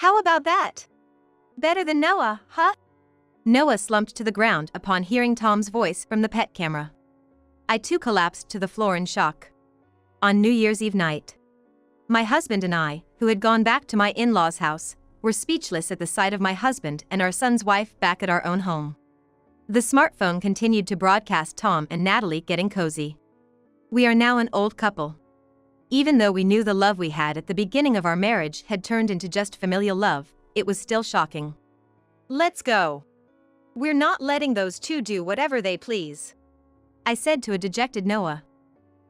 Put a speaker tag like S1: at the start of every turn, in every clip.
S1: How about that? Better than Noah, huh?
S2: Noah slumped to the ground upon hearing Tom's voice from the pet camera. I too collapsed to the floor in shock. On New Year's Eve night, my husband and I, who had gone back to my in-laws' house, were speechless at the sight of my husband and our son's wife back at our own home. The smartphone continued to broadcast Tom and Natalie getting cozy. We are now an old couple. Even though we knew the love we had at the beginning of our marriage had turned into just familial love, it was still shocking.
S1: Let's go. We're not letting those two do whatever they please,
S2: I said to a dejected Noah.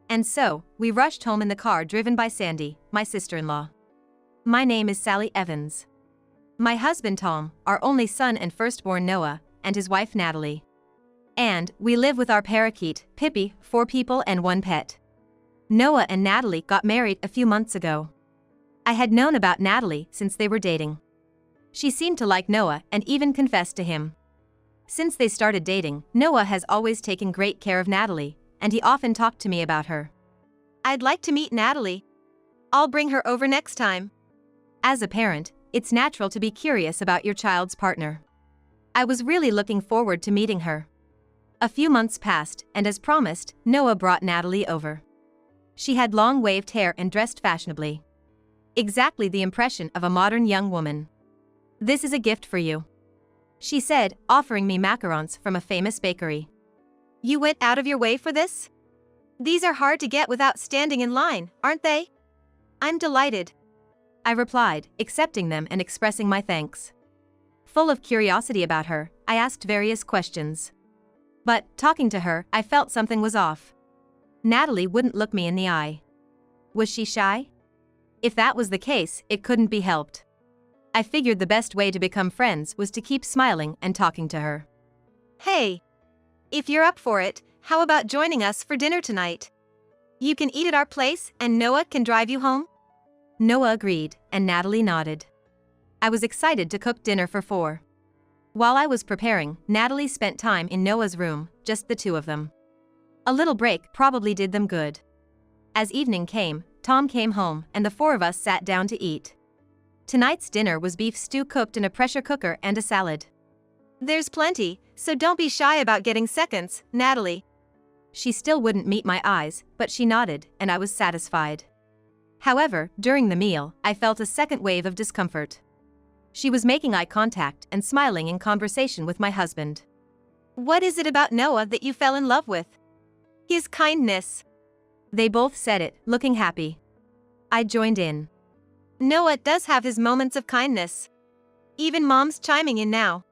S2: And so, we rushed home in the car driven by Sandy, my sister-in-law. My name is Sally Evans. My husband Tom, our only son and firstborn Noah, and his wife Natalie. And we live with our parakeet, Pippi, 4 people and 1 pet. Noah and Natalie got married a few months ago. I had known about Natalie since they were dating. She seemed to like Noah and even confessed to him. Since they started dating, Noah has always taken great care of Natalie, and he often talked to me about her.
S1: I'd like to meet Natalie. I'll bring her over next time.
S2: As a parent, it's natural to be curious about your child's partner. I was really looking forward to meeting her. A few months passed, and as promised, Noah brought Natalie over. She had long waved hair and dressed fashionably. Exactly the impression of a modern young woman. "This is a gift for you," she said, offering me macarons from a famous bakery.
S1: You went out of your way for this? These are hard to get without standing in line, aren't they? I'm delighted,
S2: I replied, accepting them and expressing my thanks. Full of curiosity about her, I asked various questions. But, talking to her, I felt something was off. Natalie wouldn't look me in the eye. Was she shy? If that was the case, it couldn't be helped. I figured the best way to become friends was to keep smiling and talking to her.
S1: Hey! If you're up for it, how about joining us for dinner tonight? You can eat at our place and Noah can drive you home?
S2: Noah agreed, and Natalie nodded. I was excited to cook dinner for 4. While I was preparing, Natalie spent time in Noah's room, just the 2 of them. A little break probably did them good. As evening came, Tom came home and the 4 of us sat down to eat. Tonight's dinner was beef stew cooked in a pressure cooker and a salad.
S1: There's plenty, so don't be shy about getting seconds, Natalie.
S2: She still wouldn't meet my eyes, but she nodded, and I was satisfied. However, during the meal, I felt a second wave of discomfort. She was making eye contact and smiling in conversation with my husband.
S1: What is it about Noah that you fell in love with? His kindness.
S2: They both said it, looking happy. I joined in.
S1: Noah does have his moments of kindness. Even Mom's chiming in now.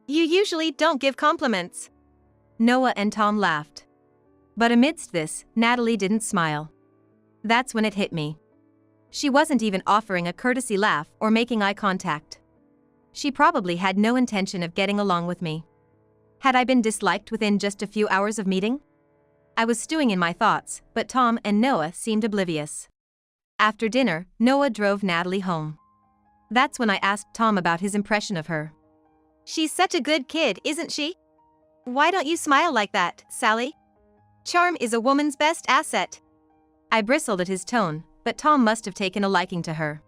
S1: You usually don't give compliments.
S2: Noah and Tom laughed. But amidst this, Natalie didn't smile. That's when it hit me. She wasn't even offering a courtesy laugh or making eye contact. She probably had no intention of getting along with me. Had I been disliked within just a few hours of meeting? I was stewing in my thoughts, but Tom and Noah seemed oblivious. After dinner, Noah drove Natalie home. That's when I asked Tom about his impression of her.
S1: She's such a good kid, isn't she? Why don't you smile like that, Sally? Charm is a woman's best asset.
S2: I bristled at his tone, but Tom must have taken a liking to her.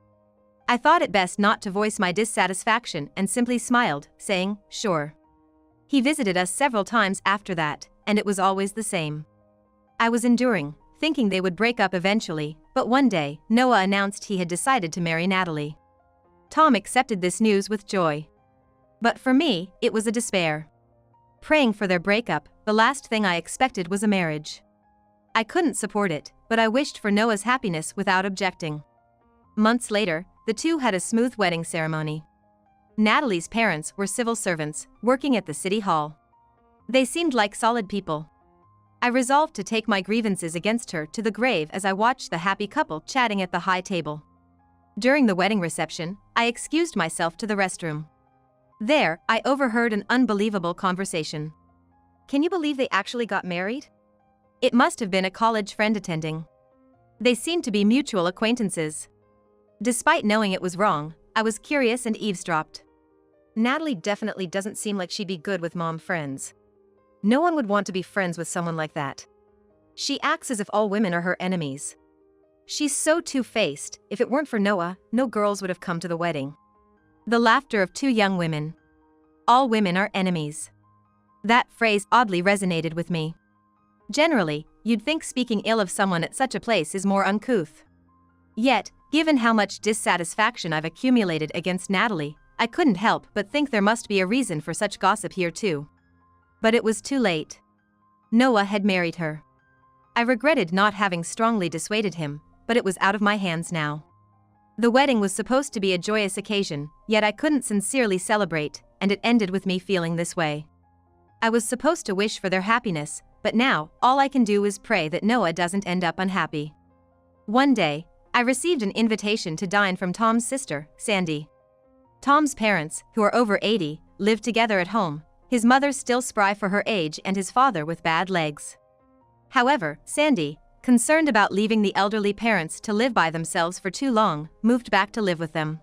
S2: I thought it best not to voice my dissatisfaction and simply smiled, saying, sure. He visited us several times after that, and it was always the same. I was enduring, thinking they would break up eventually, but one day, Noah announced he had decided to marry Natalie. Tom accepted this news with joy. But for me, it was a despair. Praying for their breakup, the last thing I expected was a marriage. I couldn't support it, but I wished for Noah's happiness without objecting. Months later, the two had a smooth wedding ceremony. Natalie's parents were civil servants, working at the city hall. They seemed like solid people. I resolved to take my grievances against her to the grave as I watched the happy couple chatting at the high table. During the wedding reception, I excused myself to the restroom. There, I overheard an unbelievable conversation. Can you believe they actually got married? It must have been a college friend attending. They seemed to be mutual acquaintances. Despite knowing it was wrong, I was curious and eavesdropped. Natalie definitely doesn't seem like she'd be good with mom friends. No one would want to be friends with someone like that. She acts as if all women are her enemies. She's so two-faced. If it weren't for Noah, no girls would have come to the wedding. The laughter of two young women. All women are enemies. That phrase oddly resonated with me. Generally, you'd think speaking ill of someone at such a place is more uncouth. Yet, given how much dissatisfaction I've accumulated against Natalie, I couldn't help but think there must be a reason for such gossip here too. But it was too late. Noah had married her. I regretted not having strongly dissuaded him, but it was out of my hands now. The wedding was supposed to be a joyous occasion, yet I couldn't sincerely celebrate, and it ended with me feeling this way. I was supposed to wish for their happiness, but now, all I can do is pray that Noah doesn't end up unhappy. One day, I received an invitation to dine from Tom's sister, Sandy. Tom's parents, who are over 80, live together at home, his mother still spry for her age and his father with bad legs. However, Sandy, concerned about leaving the elderly parents to live by themselves for too long, moved back to live with them.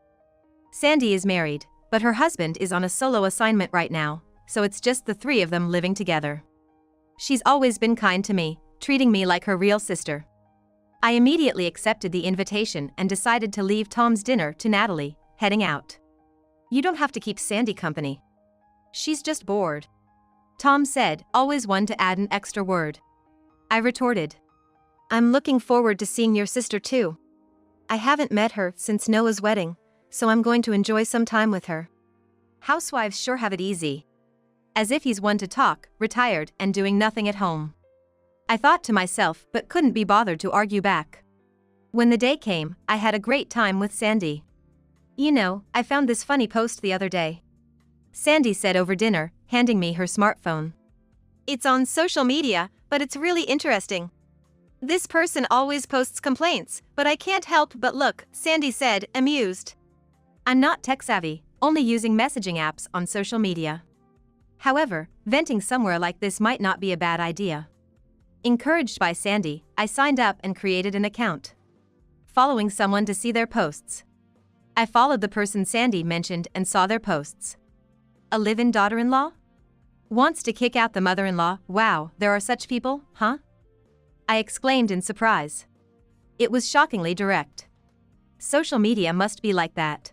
S2: Sandy is married, but her husband is on a solo assignment right now, so it's just the three of them living together. She's always been kind to me, treating me like her real sister. I immediately accepted the invitation and decided to leave Tom's dinner to Natalie, heading out. "You don't have to keep Sandy company. She's just bored," Tom said, always one to add an extra word. I retorted, "I'm looking forward to seeing your sister too. I haven't met her since Noah's wedding, so I'm going to enjoy some time with her. Housewives sure have it easy." As if he's one to talk, retired, and doing nothing at home. I thought to myself, but couldn't be bothered to argue back. When the day came, I had a great time with Sandy. "You know, I found this funny post the other day," Sandy said over dinner, handing me her smartphone. "It's on social media, but it's really interesting. This person always posts complaints, but I can't help but look," Sandy said, amused. I'm not tech-savvy, only using messaging apps on social media. However, venting somewhere like this might not be a bad idea. Encouraged by Sandy, I signed up and created an account, following someone to see their posts. I followed the person Sandy mentioned and saw their posts. A live-in daughter-in-law? Wants to kick out the mother-in-law? Wow, there are such people, huh? I exclaimed in surprise. It was shockingly direct. Social media must be like that.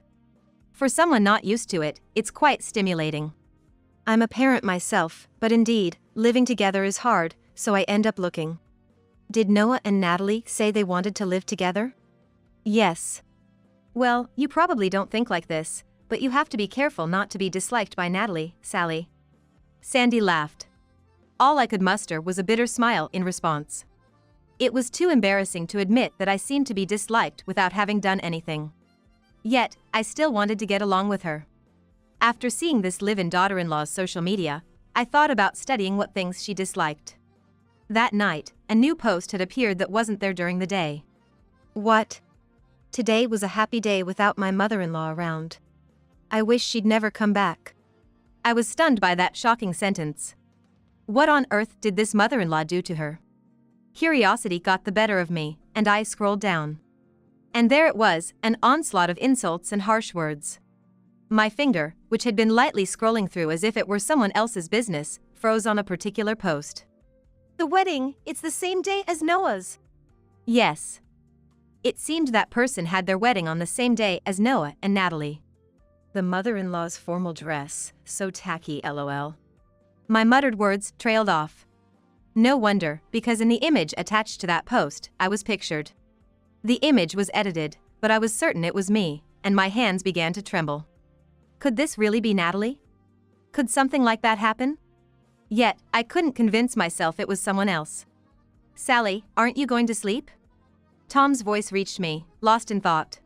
S2: For someone not used to it, it's quite stimulating. I'm a parent myself, but indeed, living together is hard, so I end up looking. Did Noah and Natalie say they wanted to live together? Yes. Well, you probably don't think like this, but you have to be careful not to be disliked by Natalie, Sally. Sandy laughed. All I could muster was a bitter smile in response. It was too embarrassing to admit that I seemed to be disliked without having done anything. Yet, I still wanted to get along with her. After seeing this live-in daughter-in-law's social media, I thought about studying what things she disliked. That night, a new post had appeared that wasn't there during the day. What? Today was a happy day without my mother-in-law around. I wish she'd never come back. I was stunned by that shocking sentence. What on earth did this mother-in-law do to her? Curiosity got the better of me, and I scrolled down. And there it was, an onslaught of insults and harsh words. My finger, which had been lightly scrolling through as if it were someone else's business, froze on a particular post. The wedding, it's the same day as Noah's. Yes. It seemed that person had their wedding on the same day as Noah and Natalie. The mother-in-law's formal dress, so tacky, lol. My muttered words trailed off. No wonder, because in the image attached to that post, I was pictured. The image was edited, but I was certain it was me, and my hands began to tremble. Could this really be Natalie? Could something like that happen? Yet, I couldn't convince myself it was someone else. Sally, aren't you going to sleep? Tom's voice reached me, lost in thought.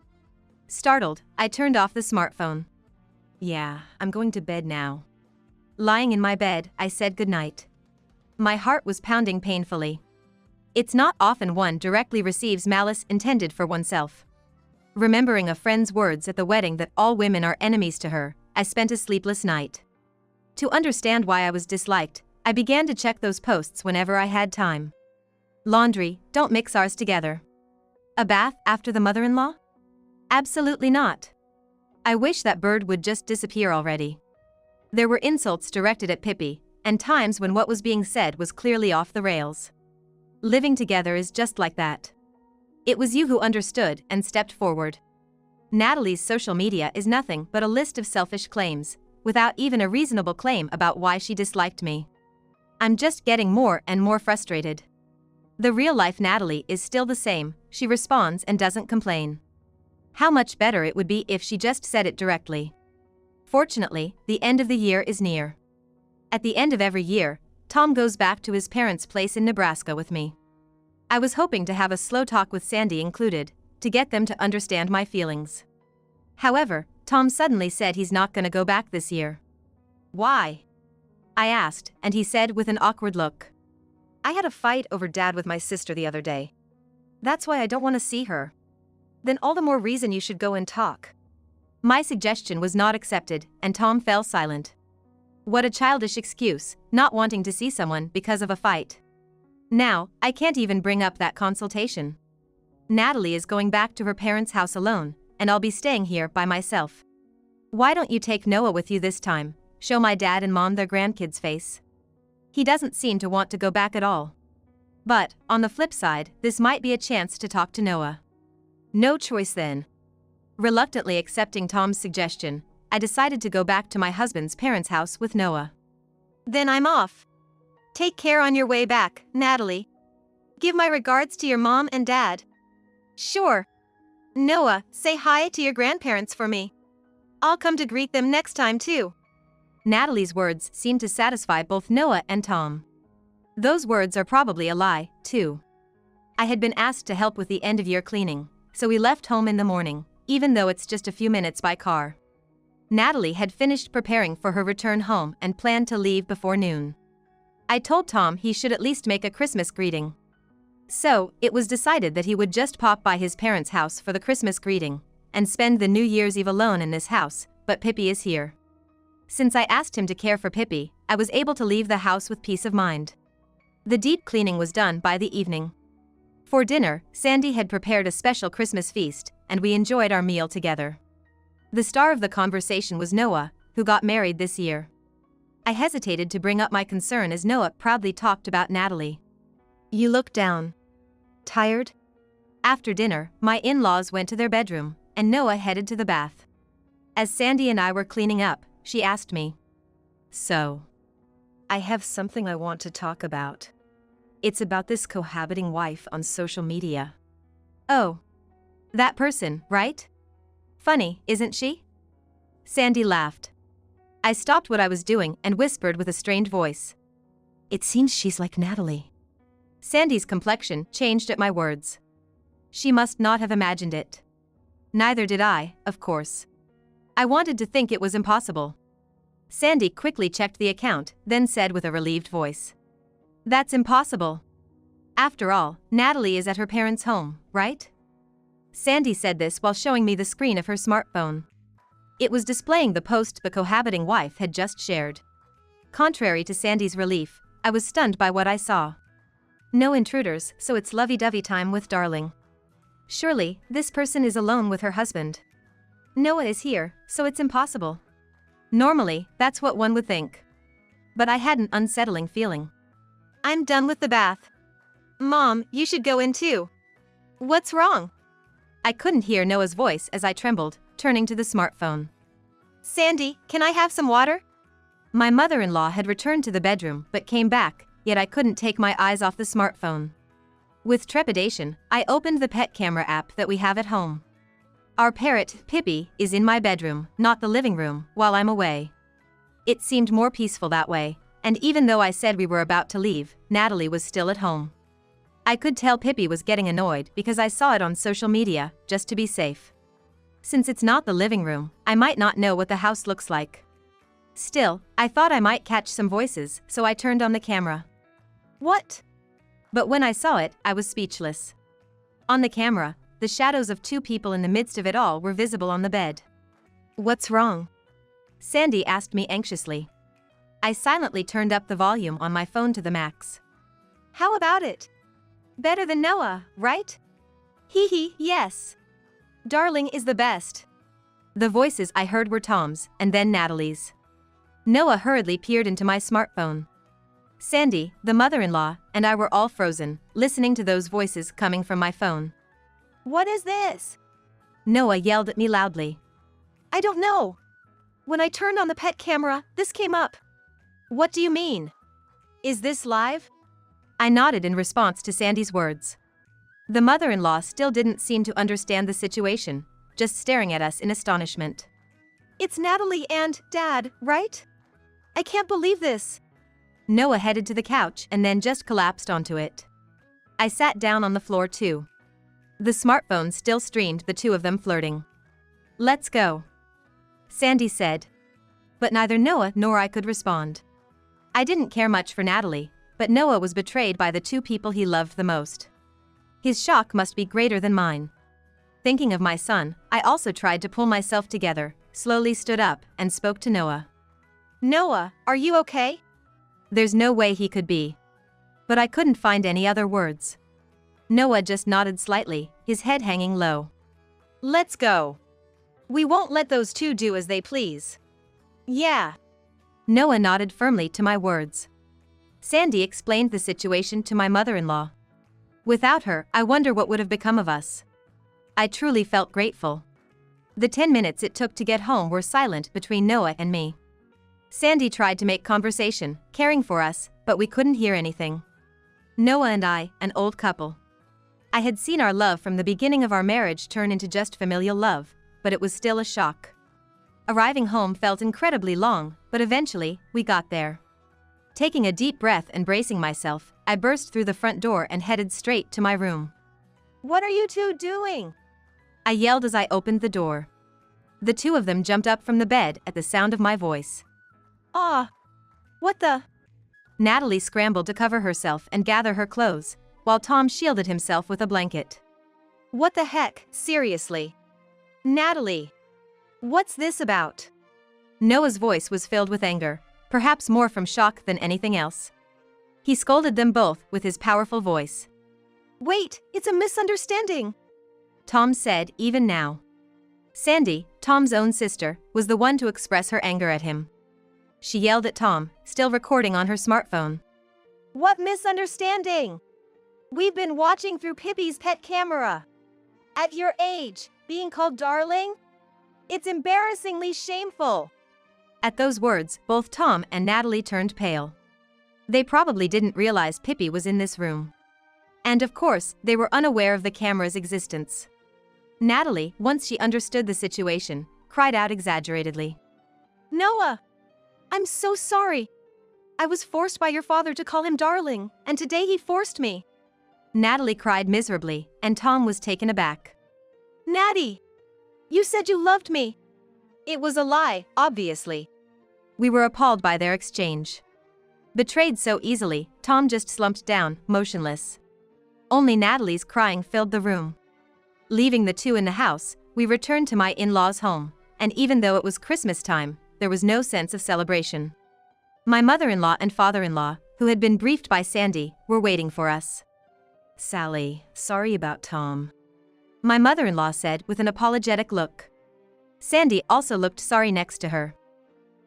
S2: Startled, I turned off the smartphone. Yeah, I'm going to bed now. Lying in my bed, I said goodnight. My heart was pounding painfully. It's not often one directly receives malice intended for oneself. Remembering a friend's words at the wedding that all women are enemies to her, I spent a sleepless night. To understand why I was disliked, I began to check those posts whenever I had time. Laundry, don't mix ours together. A bath after the mother-in-law? Absolutely not. I wish that bird would just disappear already. There were insults directed at Pippi, and times when what was being said was clearly off the rails. Living together is just like that. It was you who understood and stepped forward. Natalie's social media is nothing but a list of selfish claims, without even a reasonable claim about why she disliked me. I'm just getting more and more frustrated. The real-life Natalie is still the same, she responds and doesn't complain. How much better it would be if she just said it directly. Fortunately, the end of the year is near. At the end of every year, Tom goes back to his parents' place in Nebraska with me. I was hoping to have a slow talk with Sandy included, to get them to understand my feelings. However, Tom suddenly said he's not gonna go back this year. Why? I asked, and he said with an awkward look. I had a fight over Dad with my sister the other day. That's why I don't want to see her. Then all the more reason you should go and talk. My suggestion was not accepted, and Tom fell silent. What a childish excuse, not wanting to see someone because of a fight. Now, I can't even bring up that consultation. Natalie is going back to her parents' house alone, and I'll be staying here by myself. Why don't you take Noah with you this time, show my dad and mom their grandkids' face? He doesn't seem to want to go back at all. But, on the flip side, this might be a chance to talk to Noah. No choice then. Reluctantly accepting Tom's suggestion, I decided to go back to my husband's parents' house with Noah.
S1: Then I'm off. Take care on your way back, Natalie. Give my regards to your mom and dad. Sure. Noah, say hi to your grandparents for me. I'll come to greet them next time too.
S2: Natalie's words seemed to satisfy both Noah and Tom. Those words are probably a lie, too. I had been asked to help with the end-of-year cleaning, so we left home in the morning, even though it's just a few minutes by car. Natalie had finished preparing for her return home and planned to leave before noon. I told Tom he should at least make a Christmas greeting. So, it was decided that he would just pop by his parents' house for the Christmas greeting, and spend the New Year's Eve alone in this house, but Pippi is here. Since I asked him to care for Pippi, I was able to leave the house with peace of mind. The deep cleaning was done by the evening. For dinner, Sandy had prepared a special Christmas feast, and we enjoyed our meal together. The star of the conversation was Noah, who got married this year. I hesitated to bring up my concern as Noah proudly talked about Natalie. You look down. Tired? After dinner, my in-laws went to their bedroom, and Noah headed to the bath. As Sandy and I were cleaning up, she asked me. So, I have something I want to talk about. It's about this cohabiting wife on social media. Oh. That person, right? Funny, isn't she? Sandy laughed. I stopped what I was doing and whispered with a strained voice. It seems she's like Natalie. Sandy's complexion changed at my words. She must not have imagined it. Neither did I, of course. I wanted to think it was impossible. Sandy quickly checked the account, then said with a relieved voice. That's impossible. After all, Natalie is at her parents' home, right? Sandy said this while showing me the screen of her smartphone. It was displaying the post the cohabiting wife had just shared. Contrary to Sandy's relief, I was stunned by what I saw. No intruders, so it's lovey-dovey time with darling. Surely, this person is alone with her husband. Noah is here, so it's impossible. Normally, that's what one would think. But I had an unsettling feeling.
S1: I'm done with the bath. Mom, you should go in too. What's wrong?
S2: I couldn't hear Noah's voice as I trembled, turning to the smartphone.
S1: Sandy, can I have some water?
S2: My mother-in-law had returned to the bedroom but came back, yet I couldn't take my eyes off the smartphone. With trepidation, I opened the pet camera app that we have at home. Our parrot, Pippi, is in my bedroom, not the living room, while I'm away. It seemed more peaceful that way, and even though I said we were about to leave, Natalie was still at home. I could tell Pippi was getting annoyed because I saw it on social media, just to be safe. Since it's not the living room, I might not know what the house looks like. Still, I thought I might catch some voices, so I turned on the camera.
S1: What?
S2: But when I saw it, I was speechless. On the camera, the shadows of two people in the midst of it all were visible on the bed. What's wrong? Sandy asked me anxiously. I silently turned up the volume on my phone to the max.
S1: How about it? Better than Noah, right? Hee hee, yes. Darling is the best.
S2: The voices I heard were Tom's, and then Natalie's. Noah hurriedly peered into my smartphone. Sandy, the mother-in-law, and I were all frozen, listening to those voices coming from my phone.
S1: What is this?
S2: Noah yelled at me loudly.
S1: I don't know. When I turned on the pet camera, this came up. What do you mean? Is this live?
S2: I nodded in response to Sandy's words. The mother-in-law still didn't seem to understand the situation, just staring at us in astonishment.
S1: It's Natalie and Dad, right? I can't believe this.
S2: Noah headed to the couch and then just collapsed onto it. I sat down on the floor too. The smartphone still streamed the two of them flirting. Let's go, Sandy said. But neither Noah nor I could respond. I didn't care much for Natalie, but Noah was betrayed by the two people he loved the most. His shock must be greater than mine. Thinking of my son, I also tried to pull myself together, slowly stood up, and spoke to Noah.
S1: Noah, are you okay?
S2: There's no way he could be. But I couldn't find any other words. Noah just nodded slightly, his head hanging low.
S1: Let's go. We won't let those two do as they please. Yeah.
S2: Noah nodded firmly to my words. Sandy explained the situation to my mother-in-law. Without her, I wonder what would have become of us. I truly felt grateful. The 10 minutes it took to get home were silent between Noah and me. Sandy tried to make conversation, caring for us, but we couldn't hear anything. Noah and I, an old couple. I had seen our love from the beginning of our marriage turn into just familial love, but it was still a shock. Arriving home felt incredibly long, but eventually, we got there. Taking a deep breath and bracing myself, I burst through the front door and headed straight to my room.
S1: What are you two doing?
S2: I yelled as I opened the door. The two of them jumped up from the bed at the sound of my voice.
S1: Ah! What the?
S2: Natalie scrambled to cover herself and gather her clothes, while Tom shielded himself with a blanket.
S1: What the heck, seriously? Natalie! What's this about?
S2: Noah's voice was filled with anger, perhaps more from shock than anything else. He scolded them both with his powerful voice.
S1: Wait, it's a misunderstanding,
S2: Tom said even now. Sandy, Tom's own sister, was the one to express her anger at him. She yelled at Tom, still recording on her smartphone.
S1: What misunderstanding? We've been watching through Pippi's pet camera. At your age, being called darling? It's embarrassingly shameful.
S2: At those words, both Tom and Natalie turned pale. They probably didn't realize Pippi was in this room. And of course, they were unaware of the camera's existence. Natalie, once she understood the situation, cried out exaggeratedly.
S1: Noah! I'm so sorry. I was forced by your father to call him darling, and today he forced me.
S2: Natalie cried miserably, and Tom was taken aback.
S1: Natty! You said you loved me. It was a lie, obviously.
S2: We were appalled by their exchange. Betrayed so easily, Tom just slumped down, motionless. Only Natalie's crying filled the room. Leaving the two in the house, we returned to my in-laws' home, and even though it was Christmas time, there was no sense of celebration. My mother-in-law and father-in-law, who had been briefed by Sandy, were waiting for us. Sally, sorry about Tom, my mother-in-law said with an apologetic look. Sandy also looked sorry next to her.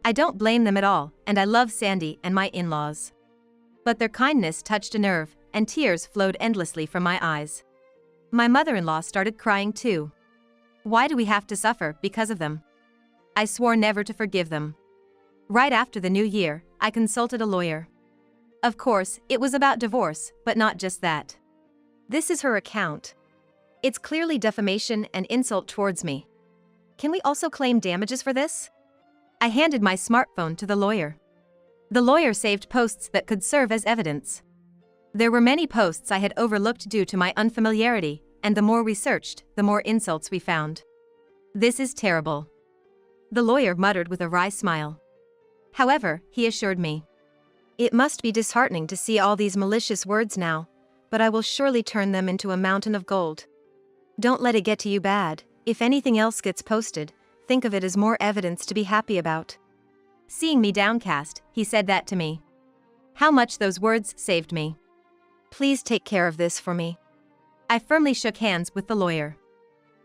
S2: I don't blame them at all, and I love Sandy and my in-laws. But their kindness touched a nerve, and tears flowed endlessly from my eyes. My mother-in-law started crying too. Why do we have to suffer because of them? I swore never to forgive them. Right after the new year, I consulted a lawyer. Of course, it was about divorce, but not just that.
S1: This is her account. It's clearly defamation and insult towards me. Can we also claim damages for this?
S2: I handed my smartphone to the lawyer. The lawyer saved posts that could serve as evidence. There were many posts I had overlooked due to my unfamiliarity, and the more we searched, the more insults we found. This is terrible, the lawyer muttered with a wry smile. However, he assured me.
S1: It must be disheartening to see all these malicious words now, but I will surely turn them into a mountain of gold. Don't let it get to you bad. If anything else gets posted, think of it as more evidence to be happy about.
S2: Seeing me downcast, he said that to me. How much those words saved me.
S1: Please take care of this for me.
S2: I firmly shook hands with the lawyer.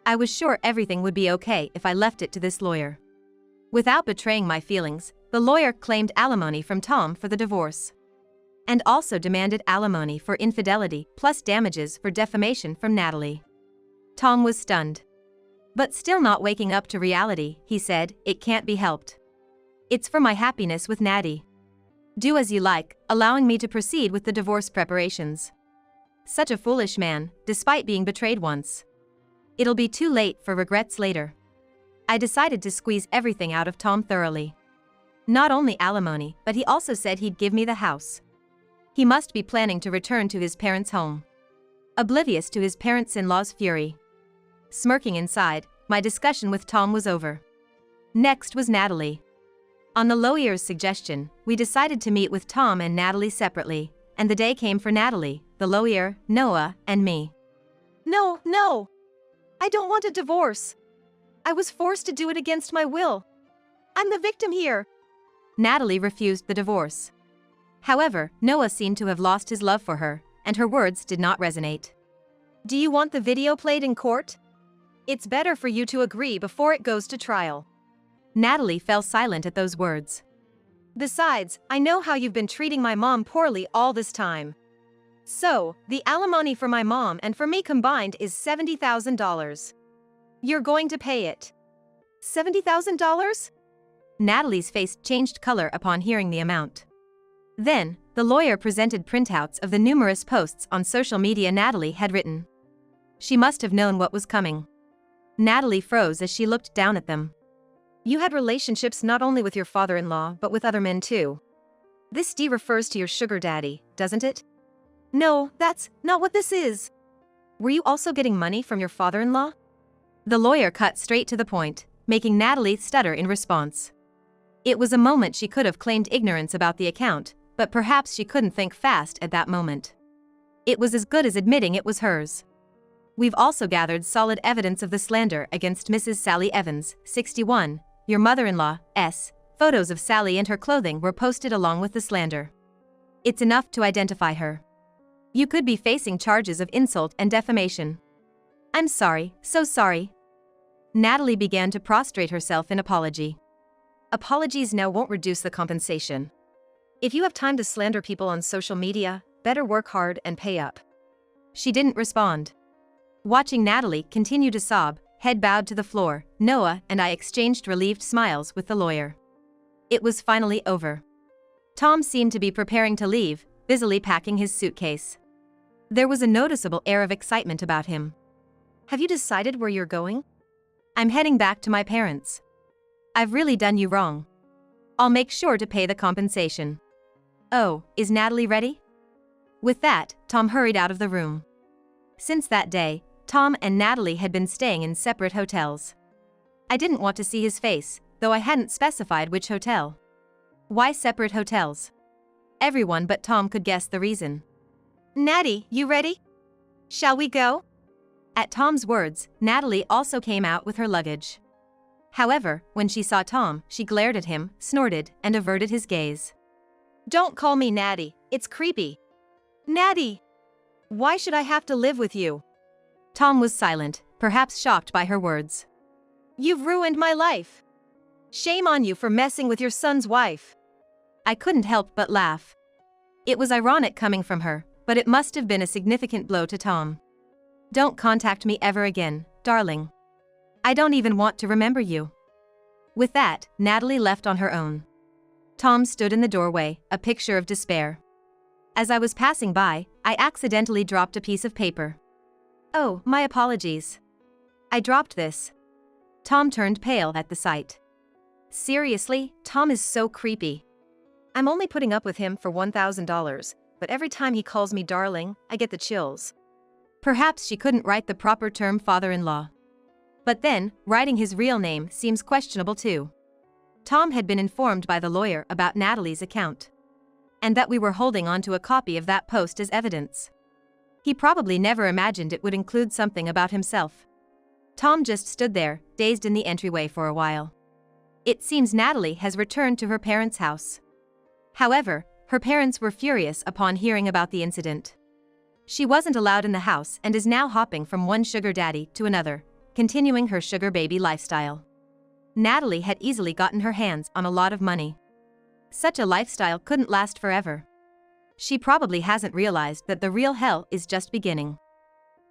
S2: I was sure everything would be okay if I left it to this lawyer. Without betraying my feelings, the lawyer claimed alimony from Tom for the divorce. And also demanded alimony for infidelity plus damages for defamation from Natalie. Tom was stunned. But still not waking up to reality, he said, "It can't be helped. It's for my happiness with Natty. Do as you like, allowing me to proceed with the divorce preparations." Such a foolish man, despite being betrayed once. It'll be too late for regrets later. I decided to squeeze everything out of Tom thoroughly. Not only alimony, but he also said he'd give me the house. He must be planning to return to his parents' home. Oblivious to his parents-in-law's fury. Smirking inside, my discussion with Tom was over. Next was Natalie. On the lawyer's suggestion, we decided to meet with Tom and Natalie separately, and the day came for Natalie, the lawyer, Noah, and me.
S1: No. I don't want a divorce. I was forced to do it against my will. I'm the victim here.
S2: Natalie refused the divorce. However, Noah seemed to have lost his love for her, and her words did not resonate.
S1: Do you want the video played in court? It's better for you to agree before it goes to trial.
S2: Natalie fell silent at those words.
S1: Besides, I know how you've been treating my mom poorly all this time. So, the alimony for my mom and for me combined is $70,000. You're going to pay it. $70,000?
S2: Natalie's face changed color upon hearing the amount. Then, the lawyer presented printouts of the numerous posts on social media Natalie had written. She must have known what was coming. Natalie froze as she looked down at them.
S1: You had relationships not only with your father-in-law but with other men too. This D refers to your sugar daddy, doesn't it? No, that's not what this is. Were you also getting money from your father-in-law?
S2: The lawyer cut straight to the point, making Natalie stutter in response. It was a moment she could have claimed ignorance about the account, but perhaps she couldn't think fast at that moment. It was as good as admitting it was hers. We've also gathered solid evidence of the slander against Mrs. Sally Evans, 61, your mother-in-law, S. Photos of Sally and her clothing were posted along with the slander. It's enough to identify her. You could be facing charges of insult and defamation. I'm sorry, so sorry. Natalie began to prostrate herself in apology.
S1: Apologies now won't reduce the compensation. If you have time to slander people on social media, better work hard and pay up.
S2: She didn't respond. Watching Natalie continue to sob, head bowed to the floor, Noah and I exchanged relieved smiles with the lawyer. It was finally over. Tom seemed to be preparing to leave, busily packing his suitcase. There was a noticeable air of excitement about him.
S1: Have you decided where you're going?
S2: I'm heading back to my parents. I've really done you wrong. I'll make sure to pay the compensation. Oh, is Natalie ready? With that, Tom hurried out of the room. Since that day, Tom and Natalie had been staying in separate hotels. I didn't want to see his face, though I hadn't specified which hotel. Why separate hotels? Everyone but Tom could guess the reason.
S1: Natty, you ready? Shall we go?
S2: At Tom's words, Natalie also came out with her luggage. However, when she saw Tom, she glared at him, snorted, and averted his gaze.
S1: Don't call me Natty, it's creepy. Natty! Why should I have to live with you?
S2: Tom was silent, perhaps shocked by her words.
S1: You've ruined my life. Shame on you for messing with your son's wife.
S2: I couldn't help but laugh. It was ironic coming from her, but it must have been a significant blow to Tom. Don't contact me ever again, darling. I don't even want to remember you. With that, Natalie left on her own. Tom stood in the doorway, a picture of despair. As I was passing by, I accidentally dropped a piece of paper. Oh, my apologies. I dropped this. Tom turned pale at the sight. Seriously, Tom is so creepy.
S1: I'm only putting up with him for $1,000, but every time he calls me darling, I get the chills.
S2: Perhaps she couldn't write the proper term father-in-law. But then, writing his real name seems questionable too. Tom had been informed by the lawyer about Natalie's account. And that we were holding onto a copy of that post as evidence. He probably never imagined it would include something about himself. Tom just stood there, dazed in the entryway for a while. It seems Natalie has returned to her parents' house. However, her parents were furious upon hearing about the incident. She wasn't allowed in the house and is now hopping from one sugar daddy to another, continuing her sugar baby lifestyle. Natalie had easily gotten her hands on a lot of money. Such a lifestyle couldn't last forever. She probably hasn't realized that the real hell is just beginning.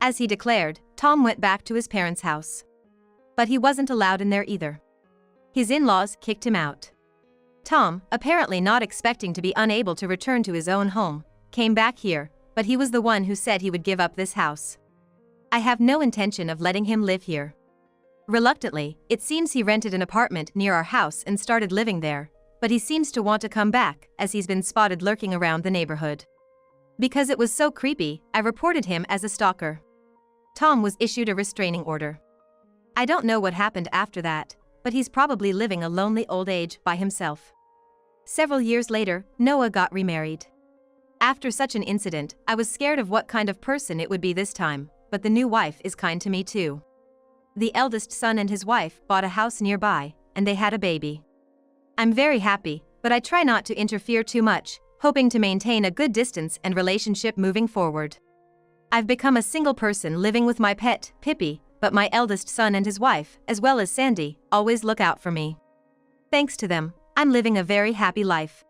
S2: As he declared, Tom went back to his parents' house. But he wasn't allowed in there either. His in-laws kicked him out. Tom, apparently not expecting to be unable to return to his own home, came back here, but he was the one who said he would give up this house. I have no intention of letting him live here. Reluctantly, it seems he rented an apartment near our house and started living there, but he seems to want to come back as he's been spotted lurking around the neighborhood. Because it was so creepy, I reported him as a stalker. Tom was issued a restraining order. I don't know what happened after that, but he's probably living a lonely old age by himself. Several years later, Noah got remarried. After such an incident, I was scared of what kind of person it would be this time, but the new wife is kind to me too. The eldest son and his wife bought a house nearby, and they had a baby. I'm very happy, but I try not to interfere too much, hoping to maintain a good distance and relationship moving forward. I've become a single person living with my pet, Pippi, but my eldest son and his wife, as well as Sandy, always look out for me. Thanks to them, I'm living a very happy life.